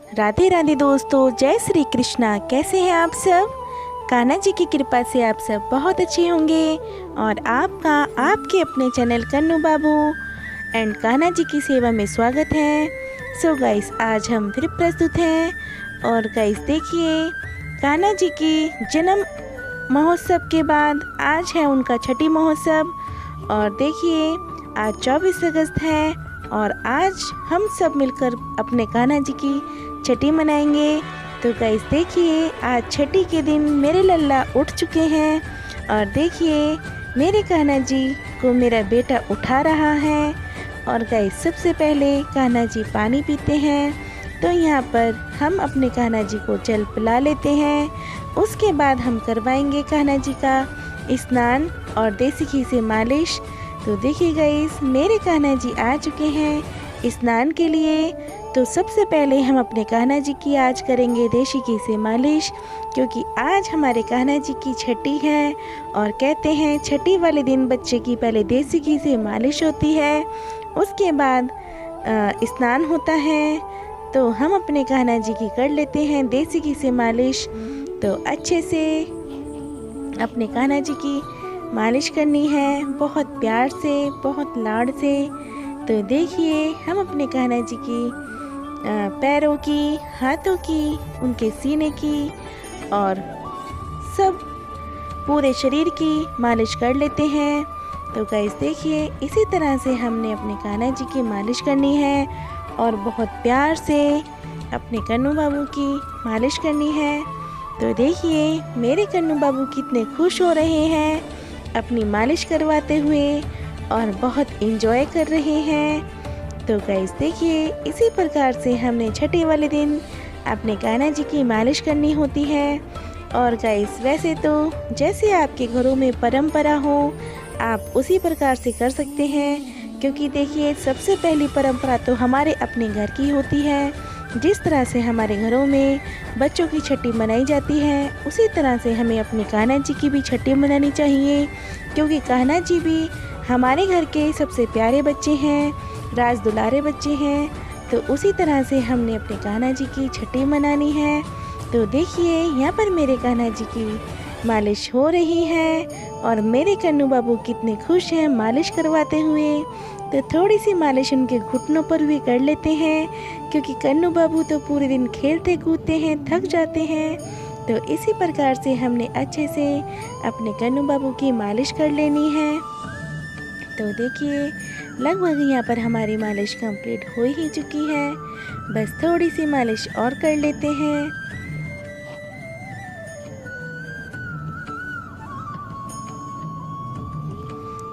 राधे राधे दोस्तों, जय श्री कृष्णा। कैसे हैं आप सब? कान्हा जी की कृपा से आप सब बहुत अच्छे होंगे। और आपके अपने चैनल कन्नू बाबू एंड कान्हा जी की सेवा में स्वागत है। सो गाइस, आज हम फिर प्रस्तुत हैं। और गाइस देखिए, कान्हा जी की जन्म महोत्सव के बाद आज है उनका छठी महोत्सव। और देखिए, आज 24 अगस्त है और आज हम सब मिलकर अपने कान्हा जी की छठी मनाएंगे। तो गाइस देखिए, आज छठी के दिन मेरे लल्ला उठ चुके हैं और देखिए मेरे कान्हा जी को मेरा बेटा उठा रहा है। और गाइस सबसे पहले कान्हा जी पानी पीते हैं, तो यहाँ पर हम अपने कान्हा जी को जल पिला लेते हैं। उसके बाद हम करवाएंगे कान्हा जी का स्नान और देसी घी से मालिश। तो देखिए गाइस, मेरे कान्हा जी आ चुके हैं स्नान के लिए। तो सबसे पहले हम अपने कान्हा जी की आज करेंगे देसी घी से मालिश, क्योंकि आज हमारे कान्हा जी की छठी है। और कहते हैं छठी वाले दिन बच्चे की पहले देसी घी से मालिश होती है, उसके बाद स्नान होता है। तो हम अपने कान्हा जी की कर लेते हैं देसी घी से मालिश। तो अच्छे से अपने कान्हा जी की मालिश करनी है, बहुत प्यार से, बहुत लाड से। तो देखिए, हम अपने कान्हा जी की पैरों की, हाथों की, उनके सीने की और सब पूरे शरीर की मालिश कर लेते हैं। तो गाइस देखिए, इसी तरह से हमने अपने कान्हा जी की मालिश करनी है और बहुत प्यार से अपने कन्नू बाबू की मालिश करनी है। तो देखिए, मेरे कन्नू बाबू कितने खुश हो रहे हैं अपनी मालिश करवाते हुए और बहुत एंजॉय कर रहे हैं। तो गाइस देखिए, इसी प्रकार से हमने छठे वाले दिन अपने कान्हा जी की मालिश करनी होती है। और गाइस वैसे तो जैसे आपके घरों में परंपरा हो, आप उसी प्रकार से कर सकते हैं, क्योंकि देखिए सबसे पहली परंपरा तो हमारे अपने घर की होती है। जिस तरह से हमारे घरों में बच्चों की छठी मनाई जाती है, उसी तरह से हमें अपने कान्हा जी की भी छठी मनानी चाहिए, क्योंकि कान्हा जी भी हमारे घर के सबसे प्यारे बच्चे हैं, राज दुलारे बच्चे हैं। तो उसी तरह से हमने अपने कान्हा जी की छठी मनानी है। तो देखिए, यहाँ पर मेरे कान्हा जी की मालिश हो रही है और मेरे कन्नू बाबू कितने खुश हैं मालिश करवाते हुए। तो थोड़ी सी मालिश उनके घुटनों पर भी कर लेते हैं, क्योंकि कन्नू बाबू तो पूरे दिन खेलते कूदते हैं, थक जाते हैं। तो इसी प्रकार से हमने अच्छे से अपने कन्नू बाबू की मालिश कर लेनी है। तो देखिए, लगभग यहाँ पर हमारी मालिश कंप्लीट हो ही चुकी है, बस थोड़ी सी मालिश और कर लेते हैं।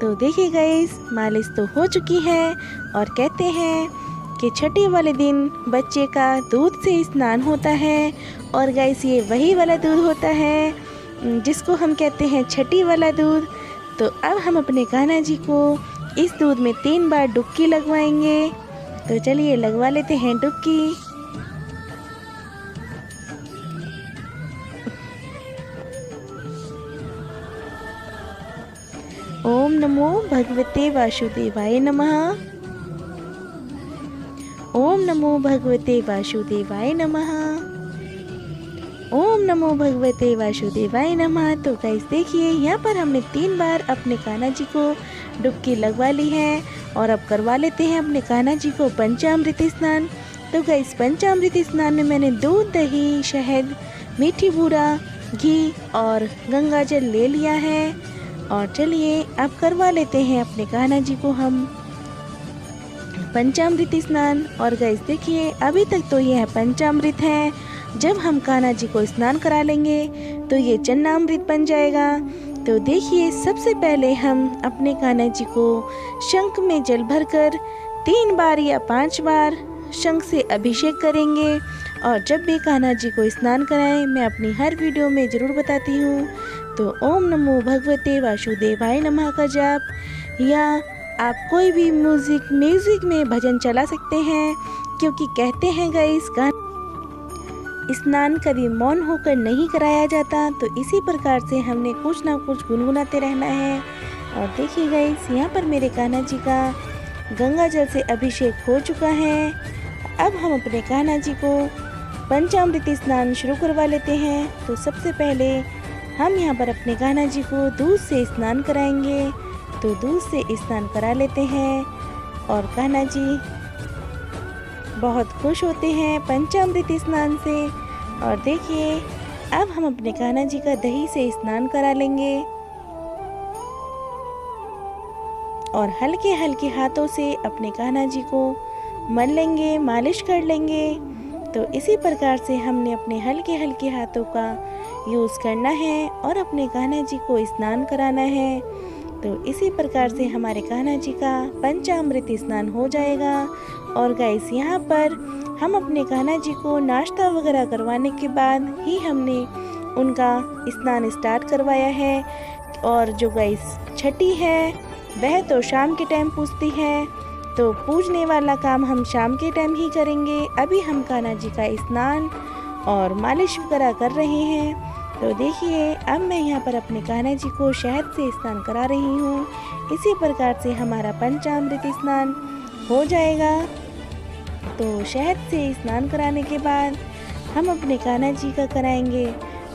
तो देखिए गाइस, मालिश तो हो चुकी है और कहते हैं कि छठी वाले दिन बच्चे का दूध से स्नान होता है। और गाइस, ये वही वाला दूध होता है जिसको हम कहते हैं छठी वाला दूध। तो अब हम अपने कान्हा जी को इस दूध में 3 बार डुबकी लगवाएंगे। तो चलिए लगवा लेते हैं डुबकी। ओम नमो भगवते वासुदेवाय नमः। ओम नमो भगवते वासुदेवाय नमः। ओम नमो भगवते वासुदेवाय नमः। तो गाइस देखिए, यहाँ पर हमने 3 बार अपने कान्हा जी को डुबकी लगवा ली है और अब करवा लेते हैं अपने कान्हा जी को पंचामृत स्नान। तो गाइस, पंचामृत स्नान में मैंने दूध, दही, शहद, मीठी बूरा, घी और गंगा जल ले लिया है। और चलिए अब करवा लेते हैं अपने कान्हा जी को हम पंचामृत स्नान। और गाइस देखिए, अभी तक तो यह पंचामृत है, जब हम कान्हा जी को स्नान करा लेंगे तो ये चन्नामृत बन जाएगा। तो देखिए, सबसे पहले हम अपने कान्हा जी को शंख में जल भरकर 3 बार या 5 बार शंख से अभिषेक करेंगे। और जब भी कान्हा जी को स्नान कराएं, मैं अपनी हर वीडियो में ज़रूर बताती हूँ। तो ओम नमो भगवते वासुदेवाय नमः का जाप, या आप कोई भी म्यूजिक में भजन चला सकते हैं, क्योंकि कहते हैं गाइस, स्नान कभी मौन होकर नहीं कराया जाता। तो इसी प्रकार से हमने कुछ ना कुछ गुनगुनाते रहना है। और देखिए गाइस, यहाँ पर मेरे कान्हा जी का गंगा जल से अभिषेक हो चुका है। अब हम अपने कान्हा जी को पंचामृत स्नान शुरू करवा लेते हैं। तो सबसे पहले हम यहाँ पर अपने कान्हा जी को दूध से स्नान कराएंगे। तो दूध से स्नान करा लेते हैं और कान्हा जी बहुत खुश होते हैं पंचामृत स्नान से। और देखिए अब हम अपने कान्हा जी का दही से स्नान करा लेंगे और हल्के हल्के हाथों से अपने कान्हा जी को मल लेंगे, मालिश कर लेंगे। तो इसी प्रकार से हमने अपने हल्के हल्के हाथों का यूज़ करना है और अपने कान्हा जी को स्नान कराना है। तो इसी प्रकार से हमारे कान्हा जी का पंचामृत स्नान हो जाएगा। और गाइस यहाँ पर हम अपने कान्हा जी को नाश्ता वगैरह करवाने के बाद ही हमने उनका स्नान स्टार्ट करवाया है। और जो गाइस छठी है वह तो शाम के टाइम पूजती है, तो पूजने वाला काम हम शाम के टाइम ही करेंगे। अभी हम कान्हा जी का स्नान और मालिश वगैरह कर रहे हैं। तो देखिए अब मैं यहाँ पर अपने कान्हा जी को शहद से स्नान करा रही हूँ। इसी प्रकार से हमारा पंचामृत स्नान हो जाएगा। तो शहद से स्नान कराने के बाद हम अपने कान्हा जी का कराएंगे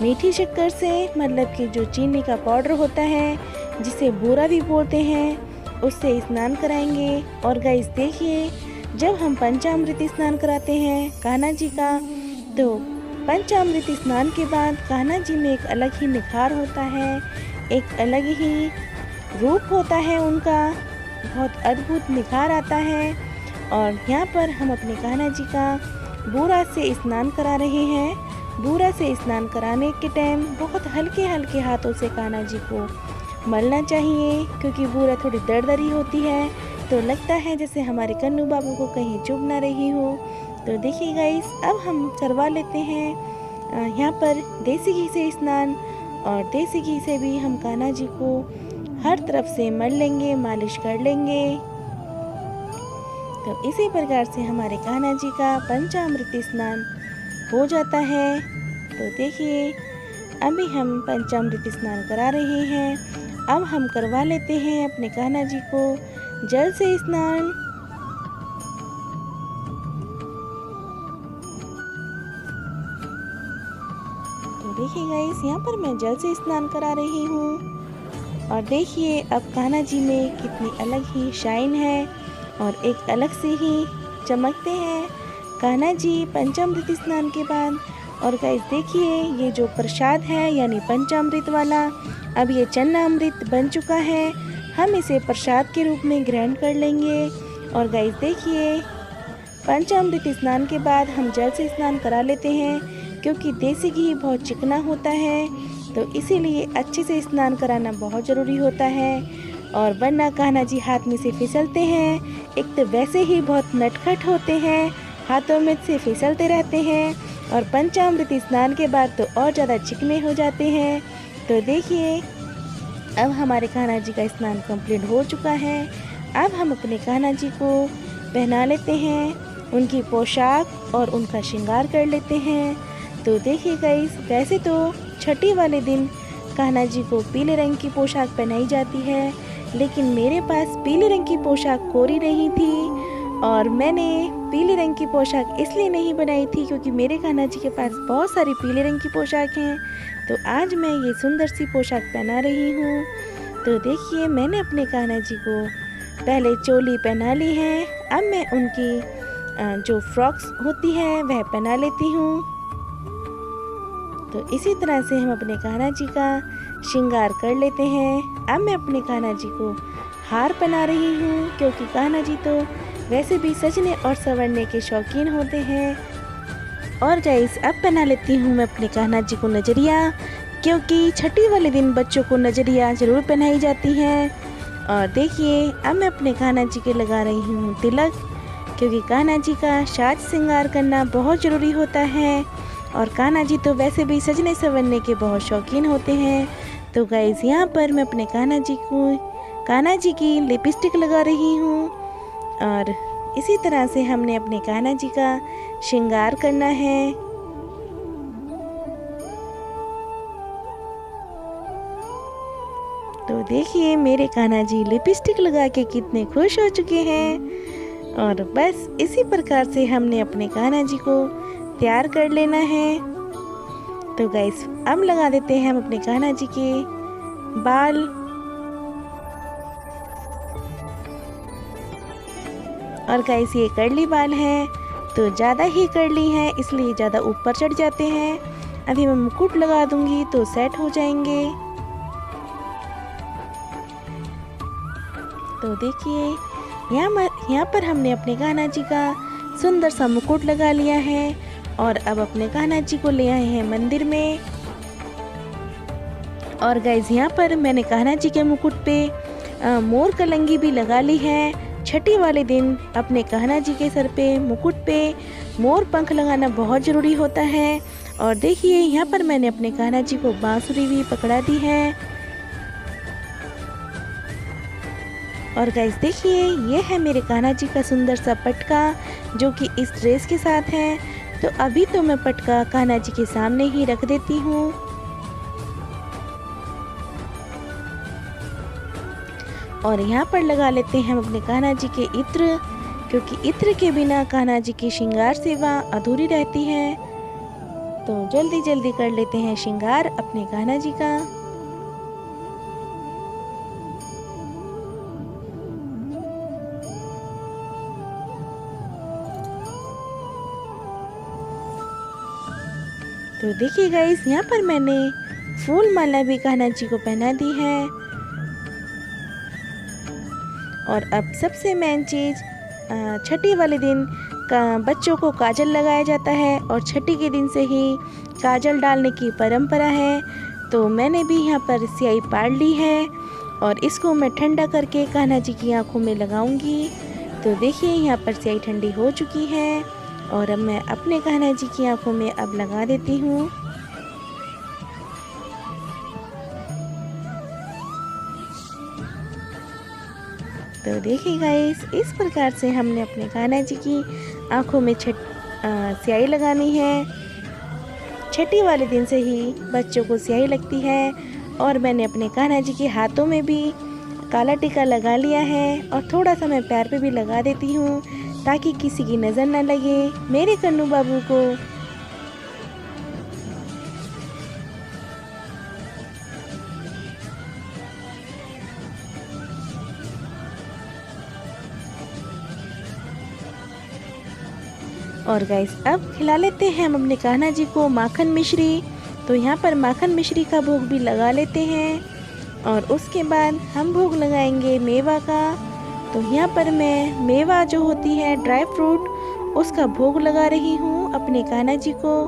मीठी शक्कर से, मतलब कि जो चीनी का पाउडर होता है जिसे बूरा भी बोलते हैं, उससे स्नान कराएंगे। और गाइस देखिए जब हम पंचामृत स्नान कराते हैं कान्हा जी का, तो पंचामृत स्नान के बाद कान्हा जी में एक अलग ही निखार होता है, एक अलग ही रूप होता है उनका, बहुत अद्भुत निखार आता है। और यहाँ पर हम अपने कान्हा जी का बूरा से स्नान करा रहे हैं। बूरा से स्नान कराने के टाइम बहुत हल्के हल्के हाथों से कान्हा जी को मलना चाहिए, क्योंकि बूरा थोड़ी दरदरी होती है, तो लगता है जैसे हमारे कन्नू बाबू को कहीं चुभ ना रही हो। तो देखिए गाइस अब हम करवा लेते हैं यहाँ पर देसी घी से स्नान, और देसी घी से भी हम कान्हा जी को हर तरफ से मल लेंगे, मालिश कर लेंगे। तो इसी प्रकार से हमारे कान्हा जी का पंचामृत स्नान हो जाता है। तो देखिए अभी हम पंचामृत स्नान करा रहे हैं। अब हम करवा लेते हैं अपने कान्हा जी को जल से स्नान। तो देखिए गाइस यहाँ पर मैं जल से स्नान करा रही हूँ। और देखिए अब कान्हा जी में कितनी अलग ही शाइन है और एक अलग से ही चमकते हैं कान्हा जी पंचामृत स्नान के बाद। और गाइस देखिए ये जो प्रसाद है यानी पंचामृत वाला, अब ये चन्ना अमृत बन चुका है। हम इसे प्रसाद के रूप में ग्रहण कर लेंगे। और गाइस देखिए पंचामृत स्नान के बाद हम जल से स्नान करा लेते हैं, क्योंकि देसी घी बहुत चिकना होता है, तो इसीलिए अच्छे से स्नान कराना बहुत ज़रूरी होता है। और वरना कान्हा जी हाथ में से फिसलते हैं। एक तो वैसे ही बहुत नटखट होते हैं, हाथों में से फिसलते रहते हैं, और पंचामृत स्नान के बाद तो और ज़्यादा चिकने हो जाते हैं। तो देखिए अब हमारे कान्हा जी का स्नान कंप्लीट हो चुका है। अब हम अपने कान्हा जी को पहना लेते हैं, उनकी पोशाक और उनका श्रृंगार कर लेते हैं। तो देखिए गाइस वैसे तो छठी वाले दिन कान्हा जी को पीले रंग की पोशाक पहनाई जाती है, लेकिन मेरे पास पीले रंग की पोशाक कोरी नहीं थी, और मैंने पीले रंग की पोशाक इसलिए नहीं बनाई थी क्योंकि मेरे कान्हा जी के पास बहुत सारी पीले रंग की पोशाक हैं। तो आज मैं ये सुंदर सी पोशाक पहना रही हूँ। तो देखिए मैंने अपने कान्हा जी को पहले चोली पहना ली है। अब मैं उनकी जो फ्रॉक्स होती है वह पहना लेती हूँ। तो इसी तरह से हम अपने कान्हा जी का श्रृंगार कर लेते हैं। अब मैं अपने कान्हा जी को हार पहना रही हूँ, क्योंकि कान्हा जी तो वैसे भी सजने और संवरने के शौकीन होते हैं। और गाइस अब पहना लेती हूँ मैं अपने कान्हा जी को नजरिया, क्योंकि छठी वाले दिन बच्चों को नजरिया ज़रूर पहनाई जाती है। और देखिए अब मैं अपने कान्हा जी के लगा रही हूँ तिलक, क्योंकि कान्हा जी का साज श्रृंगार करना बहुत ज़रूरी होता है, और कान्हा जी तो वैसे भी सजने संवरने के बहुत शौकीन होते हैं। तो गाइस यहाँ पर मैं अपने कान्हा जी की लिपस्टिक लगा रही हूँ, और इसी तरह से हमने अपने कान्हा जी का श्रृंगार करना है। तो देखिए मेरे कान्हा जी लिपस्टिक लगा के कितने खुश हो चुके हैं। और बस इसी प्रकार से हमने अपने कान्हा जी को तैयार कर लेना है। तो गाइस अब लगा देते हैं हम अपने कान्हा जी के बाल। और गाइस ये कर्ली बाल हैं तो ज़्यादा ही कर्ली है इसलिए ज़्यादा ऊपर चढ़ जाते हैं। अभी मैं मुकुट लगा दूंगी तो सेट हो जाएंगे। तो देखिए यहाँ पर हमने अपने कान्हा जी का सुंदर सा मुकुट लगा लिया है और अब अपने कान्हा जी को ले आए हैं मंदिर में। और गाइस यहाँ पर मैंने कान्हा जी के मुकुट पे मोर कलंगी भी लगा ली है। छठी वाले दिन अपने कान्हा जी के सर पे मुकुट पे मोर पंख लगाना बहुत ज़रूरी होता है। और देखिए यहाँ पर मैंने अपने कान्हा जी को बांसुरी भी पकड़ा दी है। और गाइस देखिए ये है मेरे कान्हा जी का सुंदर सा पटका जो कि इस ड्रेस के साथ है। तो अभी तो मैं पटका कान्हा जी के सामने ही रख देती हूँ। और यहाँ पर लगा लेते हैं हम अपने कान्हा जी के इत्र, क्योंकि इत्र के बिना कान्हा जी की श्रृंगार सेवा अधूरी रहती है। तो जल्दी जल्दी कर लेते हैं श्रृंगार अपने कान्हा जी का। तो देखिए गाइस यहाँ पर मैंने फूल माला भी कान्हा जी को पहना दी है। और अब सबसे मेन चीज़ छठी वाले दिन बच्चों को काजल लगाया जाता है और छठी के दिन से ही काजल डालने की परंपरा है। तो मैंने भी यहाँ पर स्याही पाड़ ली है और इसको मैं ठंडा करके कान्हा जी की आंखों में लगाऊंगी। तो देखिए यहाँ पर स्याही ठंडी हो चुकी है और अब मैं अपने कान्हा जी की आंखों में अब लगा देती हूँ। तो देखिए गाइस इस प्रकार से हमने अपने कान्हा जी की आंखों में स्याही लगानी है। छठी वाले दिन से ही बच्चों को स्याही लगती है। और मैंने अपने कान्हा जी के हाथों में भी काला टीका लगा लिया है और थोड़ा सा मैं पैर पे भी लगा देती हूँ ताकि किसी की नज़र ना लगे मेरे कन्नू बाबू को। और गाइस अब खिला लेते हैं हम अपने कान्हा जी को माखन मिश्री। तो यहाँ पर माखन मिश्री का भोग भी लगा लेते हैं और उसके बाद हम भोग लगाएंगे मेवा का। तो यहाँ पर मैं मेवा जो होती है ड्राई फ्रूट उसका भोग लगा रही हूँ अपने कान्हा जी को।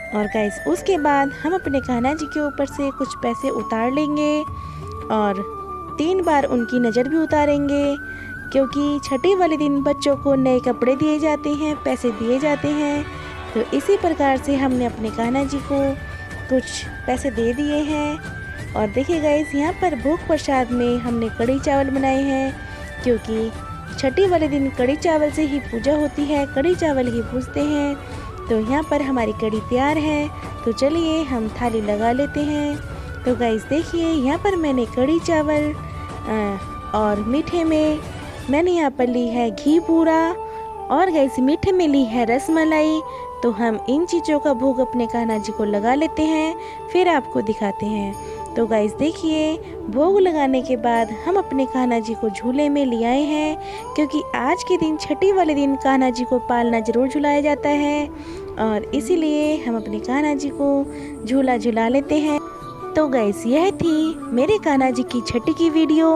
और गाइस उसके बाद हम अपने कान्हा जी के ऊपर से कुछ पैसे उतार लेंगे और 3 बार उनकी नज़र भी उतारेंगे, क्योंकि छठी वाले दिन बच्चों को नए कपड़े दिए जाते हैं, पैसे दिए जाते हैं। तो इसी प्रकार से हमने अपने कान्हा जी को कुछ पैसे दे दिए हैं। और देखिए गाइस यहाँ पर भोग प्रसाद में हमने कढ़ी चावल बनाए हैं, क्योंकि छठी वाले दिन कढ़ी चावल से ही पूजा होती है, कढ़ी चावल ही पूजते हैं। तो यहाँ पर हमारी कढ़ी तैयार है। तो चलिए हम थाली लगा लेते हैं। तो गाइस देखिए यहाँ पर मैंने कढ़ी चावल और मीठे में मैंने यहाँ पर ली है घी पूरा और गाइस मीठे में ली है रसमलाई। तो हम इन चीज़ों का भोग अपने कान्हा जी को लगा लेते हैं, फिर आपको दिखाते हैं। तो गाइस देखिए भोग लगाने के बाद हम अपने कान्हा जी को झूले में ले आए हैं, क्योंकि आज के दिन छठी वाले दिन कान्हा जी को पालना ज़रूर झुलाया जाता है और इसीलिए हम अपने कान्हा जी को झूला झुला लेते हैं। तो गाइस यह थी मेरे कान्हा जी की छठी की वीडियो।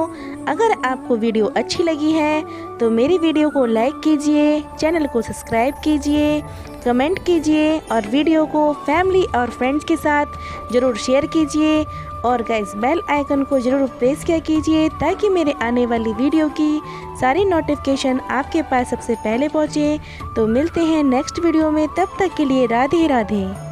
अगर आपको वीडियो अच्छी लगी है तो मेरी वीडियो को लाइक कीजिए, चैनल को सब्सक्राइब कीजिए, कमेंट कीजिए और वीडियो को फैमिली और फ्रेंड्स के साथ ज़रूर शेयर कीजिए। और गाइस बेल आइकन को ज़रूर प्रेस किया कीजिए ताकि मेरे आने वाली वीडियो की सारी नोटिफिकेशन आपके पास सबसे पहले पहुँचे। तो मिलते हैं नेक्स्ट वीडियो में, तब तक के लिए राधे राधे।